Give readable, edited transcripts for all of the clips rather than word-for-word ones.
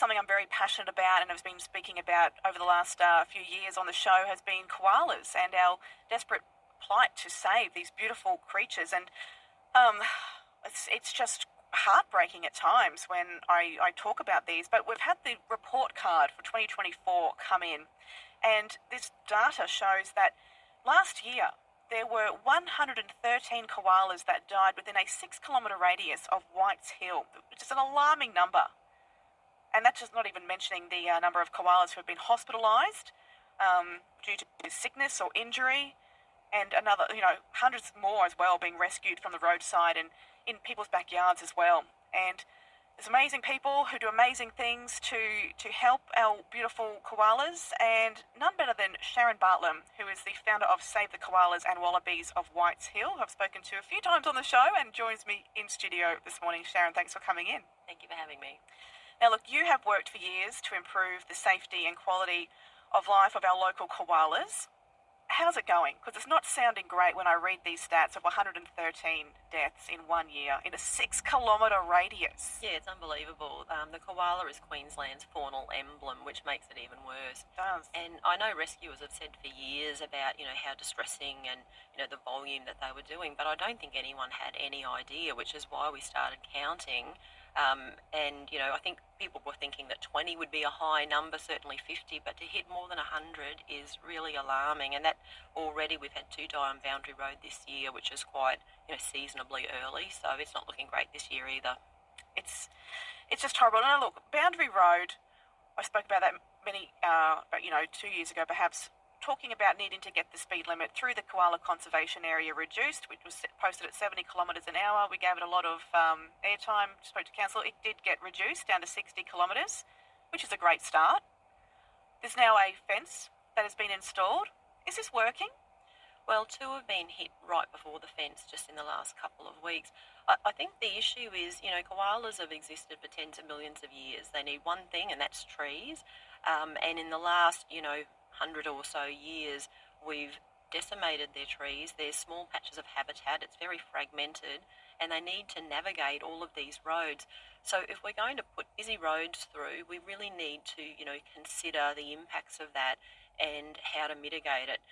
something I'm very passionate about and have been speaking about over the last few years on the show has been koalas and our desperate plight to save these beautiful creatures. And um, it's just heartbreaking at times when I talk about these. But we've had the report card for 2024 come in, and this data shows that last year there were 113 koalas that died within a 6 kilometre radius of Whites Hill, which is an alarming number. And that's just not even mentioning the number of koalas who have been hospitalised due to sickness or injury, and another, hundreds more as well being rescued from the roadside and in people's backyards as well. And there's amazing people who do amazing things to help our beautiful koalas, and none better than Sharon Bartlam, who is the founder of Save the Koalas and Wallabies of Whites Hill, who I've spoken to a few times on the show and joins me in studio this morning. Sharon, thanks for coming in. Thank you for having me. Now, look, you have worked for years to improve the safety and quality of life of our local koalas. How's it going? Because it's not sounding great when I read these stats of 113 deaths in 1 year in a 6 kilometre radius. Yeah, it's unbelievable. The koala is Queensland's faunal emblem, which makes it even worse. It does. And I know rescuers have said for years about, how distressing and, the volume that they were doing, but I don't think anyone had any idea, which is why we started counting. I think people were thinking that 20 would be a high number, certainly 50, but to hit more than 100 is really alarming. And that already we've had 2 die on Boundary Road this year, which is quite, seasonably early. So it's not looking great this year either. It's just horrible. Now, look, Boundary Road, I spoke about that many, 2 years ago perhaps, talking about needing to get the speed limit through the koala conservation area reduced, which was posted at 70 kilometres an hour. We gave it a lot of airtime, spoke to council. It did get reduced down to 60 kilometres, which is a great start. There's now a fence that has been installed. Is this working? Well, 2 have been hit right before the fence just in the last couple of weeks. I think the issue is, koalas have existed for tens of millions of years. They need one thing, and that's trees. And in the last, 100 or so years, we've decimated their trees. There's small patches of habitat. It's very fragmented, and they need to navigate all of these roads. So if we're going to put busy roads through, we really need to, consider the impacts of that and how to mitigate it.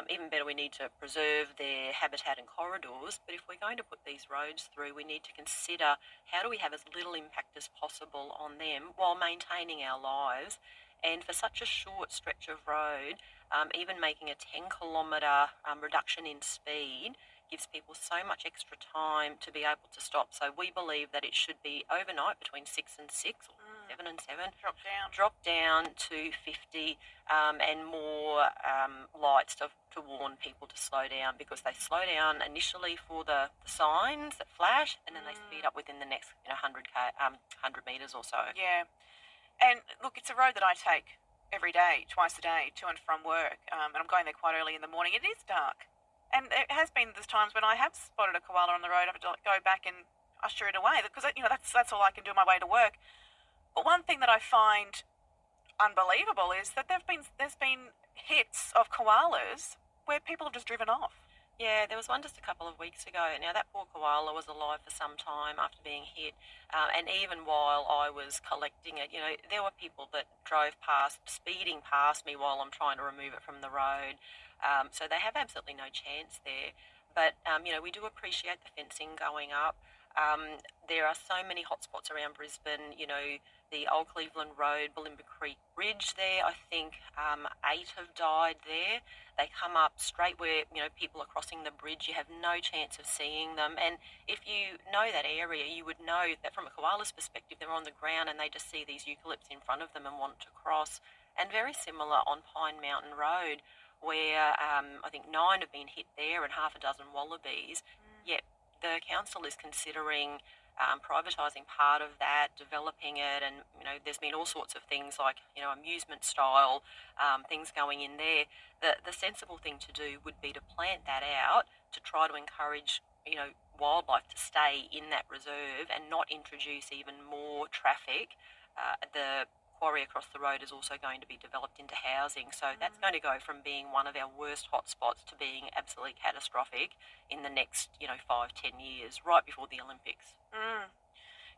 Even better, we need to preserve their habitat and corridors. But if we're going to put these roads through, we need to consider how do we have as little impact as possible on them while maintaining our lives. And for such a short stretch of road, even making a 10-kilometre reduction in speed gives people so much extra time to be able to stop. So we believe that it should be overnight between 6 and 6 or 7 and 7. Drop down to 50 and more lights to warn people to slow down, because they slow down initially for the signs that flash, and then they speed up within the next 100 metres or so. Yeah. And look, it's a road that I take every day, twice a day, to and from work, and I'm going there quite early in the morning. It is dark, and it has been there's times when I have spotted a koala on the road. I have to go back and usher it away, because that's all I can do on my way to work. But one thing that I find unbelievable is that there's been hits of koalas where people have just driven off. Yeah, there was one just a couple of weeks ago. Now, that poor koala was alive for some time after being hit, and even while I was collecting it, there were people that drove past, speeding past me while I'm trying to remove it from the road. So they have absolutely no chance there. But, we do appreciate the fencing going up. There are so many hotspots around Brisbane, the Old Cleveland Road, Bulimba Creek Bridge there. I think 8 have died there. They come up straight where, people are crossing the bridge. You have no chance of seeing them. And if you know that area, you would know that from a koala's perspective, they're on the ground and they just see these eucalypts in front of them and want to cross. And very similar on Pine Mountain Road, where I think 9 have been hit there and half a dozen wallabies. Yet the council is considering privatising part of that, developing it, and there's been all sorts of things like amusement style things going in there. The sensible thing to do would be to plant that out to try to encourage wildlife to stay in that reserve and not introduce even more traffic. The quarry across the road is also going to be developed into housing, so that's going to go from being one of our worst hotspots to being absolutely catastrophic in the next 5-10 years, right before the Olympics.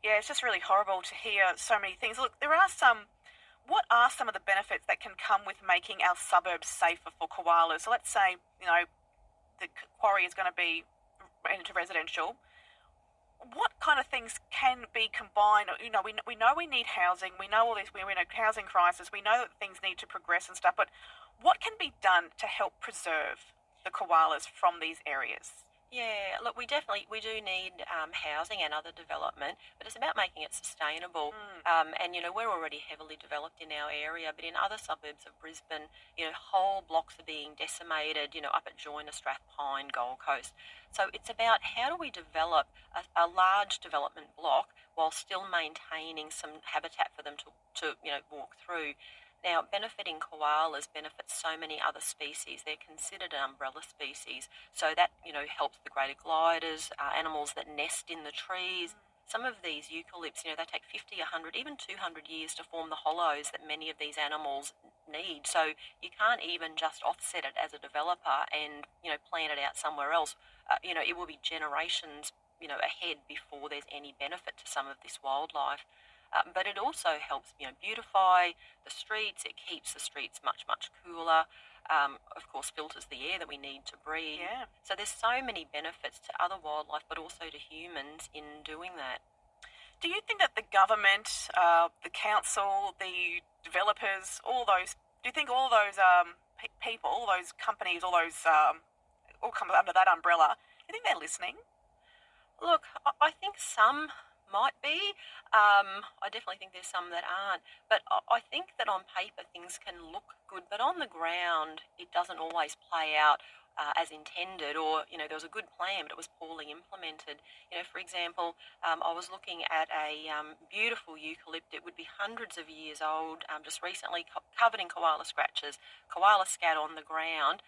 Yeah, it's just really horrible to hear so many things. Look, what are some of the benefits that can come with making our suburbs safer for koalas? So let's say, the quarry is going to be into residential. What kind of things can be combined? We know we need housing. We know all this. We're in a housing crisis. We know that things need to progress and stuff. But what can be done to help preserve the koalas from these areas? Yeah, look, we do need housing and other development, but it's about making it sustainable. Mm, And we're already heavily developed in our area, but in other suburbs of Brisbane, whole blocks are being decimated. Up at Joyner, Strathpine, Gold Coast. So it's about how do we develop a large development block while still maintaining some habitat for them to walk through. Now, benefiting koalas benefits so many other species. They're considered an umbrella species. So that, helps the greater gliders, animals that nest in the trees. Some of these eucalypts, they take 50, 100, even 200 years to form the hollows that many of these animals need. So you can't even just offset it as a developer and, plant it out somewhere else. It will be generations, ahead before there's any benefit to some of this wildlife. But it also helps, beautify the streets. It keeps the streets much, much cooler. Of course, filters the air that we need to breathe. yeah. So there's so many benefits to other wildlife, but also to humans in doing that. Do you think that the government, the council, the developers, do you think all those people, all those companies, all come under that umbrella? Do you think they're listening? Look, I think some might be. I definitely think there's some that aren't. But I think that on paper things can look good, but on the ground it doesn't always play out as intended. Or there was a good plan, but it was poorly implemented. For example, I was looking at a beautiful eucalypt. It would be hundreds of years old, just recently covered in koala scratches, koala scat on the ground.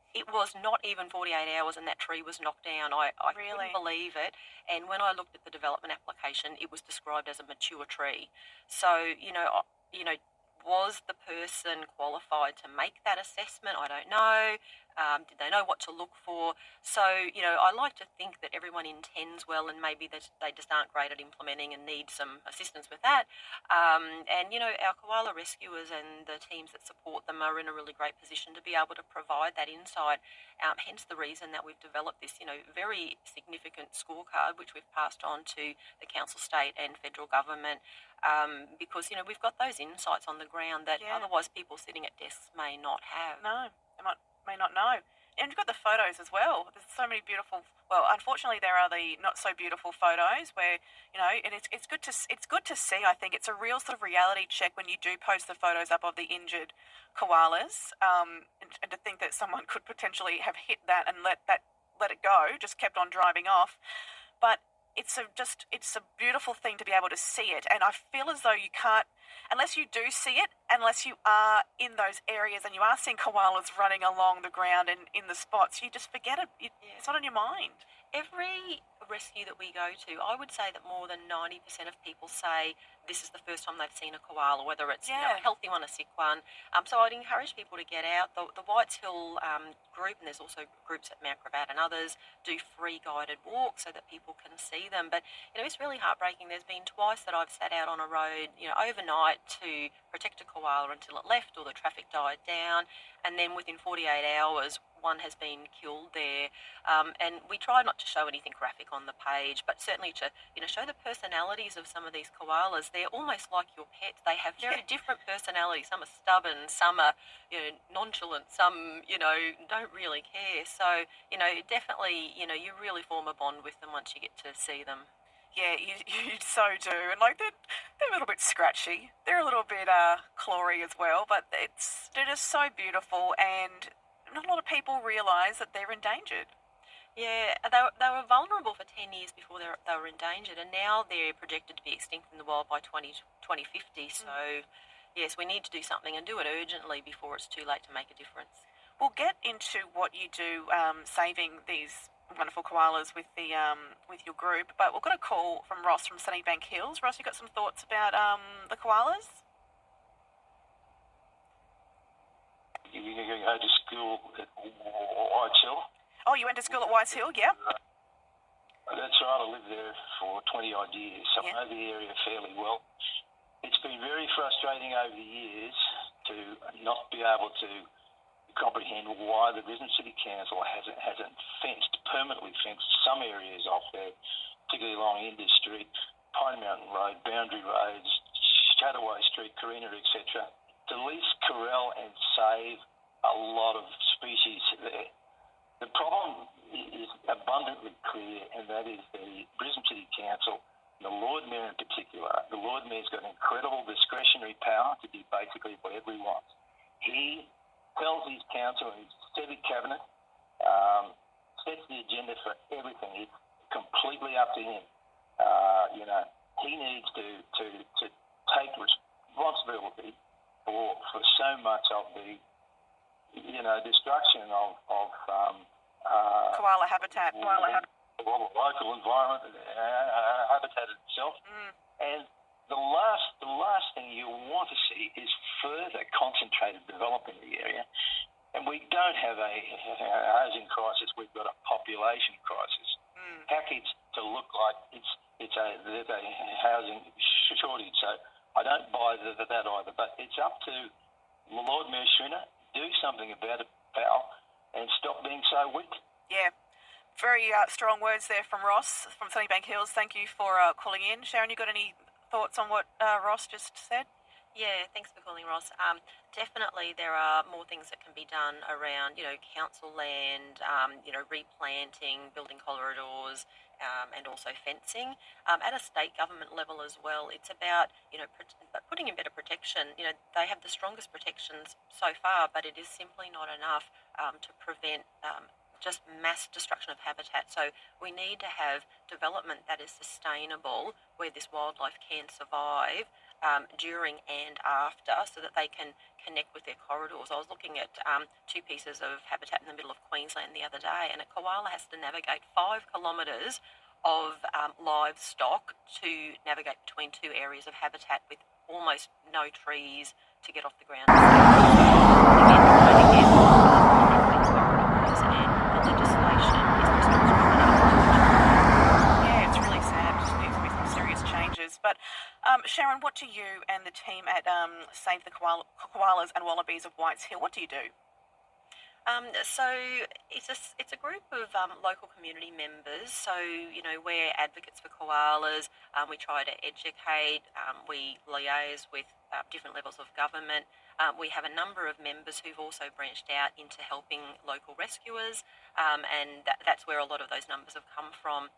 It was not even 48 hours and that tree was knocked down. I Really? couldn't believe it. And when I looked at the development application, it was described as a mature tree. So, was the person qualified to make that assessment? I don't know. Did they know what to look for? So, I like to think that everyone intends well and maybe they just aren't great at implementing and need some assistance with that. And, our koala rescuers and the teams that support them are in a really great position to be able to provide that insight. Hence the reason that we've developed this, very significant scorecard, which we've passed on to the council, state and federal government, because, we've got those insights on the ground that Yeah. otherwise people sitting at desks may not have. No, may not know. And you've got the photos as well. There's so many beautiful. Well, unfortunately, there are the not so beautiful photos where and it's good to see. I think it's a real sort of reality check when you do post the photos up of the injured koalas, and to think that someone could potentially have hit that and let it go, just kept on driving off. But it's a beautiful thing to be able to see it, and I feel as though you can't unless you do see it, unless you are in those areas and you are seeing koalas running along the ground and in the spots, you just forget it. It's not on your mind. Every rescue that we go to, I would say that more than 90% of people say this is the first time they've seen a koala, whether it's Yeah. a healthy one, a sick one. So I'd encourage people to get out. The Whites Hill group, and there's also groups at Mount Gravatt and others, do free guided walks so that people can see them. But, it's really heartbreaking. There's been twice that I've sat out on a road, overnight to protect a koala until it left or the traffic died down. And then within 48 hours, one has been killed there. And we try not to show anything graphic on the page, but certainly to, show the personalities of some of these koalas. They're almost like your pets. They have very different personalities. Some are stubborn, some are, nonchalant, some, don't really care. So, definitely, you really form a bond with them once you get to see them. Yeah, you so do. And they're a little bit scratchy. They're a little bit clawy as well, but they're just so beautiful, and not a lot of people realise that they're endangered. Yeah, they were vulnerable for 10 years before they were endangered, and now they're projected to be extinct in the wild by 2050. So, yes, we need to do something and do it urgently before it's too late to make a difference. We'll get into what you do saving these wonderful koalas with your group, but we've got a call from Ross from Sunnybank Hills. Ross, you got some thoughts about the koalas? You go to school at Whites Hill. Oh, you went to school at Whites Hill, yeah. That's right. I lived there for 20 odd years, so I know the area fairly well. It's been very frustrating over the years to not be able to comprehend why the Brisbane City Council hasn't permanently fenced some areas off there, particularly along Indus Street, Pine Mountain Road, Boundary Roads, Chataway Street, Carina, etc., to at least corral and save a lot of species there. The problem is abundantly clear, and that is the Brisbane City Council, the Lord Mayor in particular. The Lord Mayor's got incredible discretionary power to do basically whatever he wants. He tells his council and his civic cabinet, sets the agenda for everything. It's completely up to him. He needs to take responsibility for so much of the destruction of Koala habitat. Local environment, habitat itself. And the last thing you want to see is further concentrated development in the area. And we don't have a housing crisis, we've got a population crisis. Packaged to look like there's a housing shortage. So I don't buy that either. But it's up to Lord Mayor Schrinner, do something about it, pal, and stop being so weak. Yeah. Very strong words there from Ross from Sunnybank Hills. Thank you for calling in. Sharon, you got any thoughts on what Ross just said? Yeah, thanks for calling, Ross. Definitely there are more things that can be done around, council land, replanting, building corridors, and also fencing. At a state government level as well, it's about, putting in better protection. They have the strongest protections so far, but it is simply not enough to prevent just mass destruction of habitat. So we need to have development that is sustainable, where this wildlife can survive during and after, so that they can connect with their corridors. I was looking at two pieces of habitat in the middle of Queensland the other day, and a koala has to navigate 5 kilometres of livestock to navigate between two areas of habitat with almost no trees to get off the ground. But Sharon, what do you and the team at Save the Koalas and Wallabies of Whites Hill, what do you do? So it's a group of local community members. So we're advocates for koalas. We try to educate. We liaise with different levels of government. We have a number of members who've also branched out into helping local rescuers, and that's where a lot of those numbers have come from.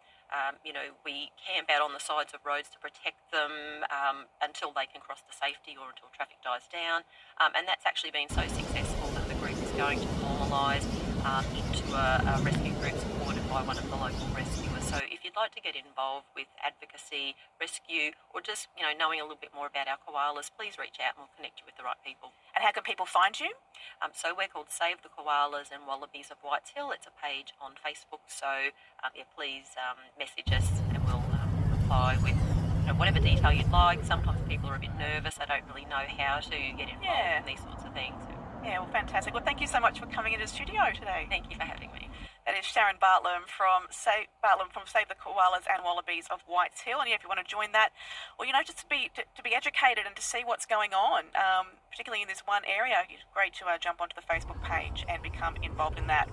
We camp out on the sides of roads to protect them until they can cross to safety or until traffic dies down. And that's actually been so successful that the group is going to formalise into a rescue group supported by one of the local rescuers. So if you'd like to get involved with advocacy, rescue, or just knowing a little bit more about our koalas, please reach out and we'll connect you with the right people. And how can people find you? So we're called Save the Koalas and Wallabies of Whites Hill. It's a page on Facebook. So please message us and we'll reply with whatever detail you'd like. Sometimes people are a bit nervous. They don't really know how to get involved in these sorts of things. Yeah, well, fantastic. Well, thank you so much for coming into the studio today. Thank you for having me. That is Sharon Bartlam from Save the Koalas and Wallabies of Whites Hill. And if you want to join that, or just to be educated and to see what's going on, particularly in this one area, it's great to jump onto the Facebook page and become involved in that.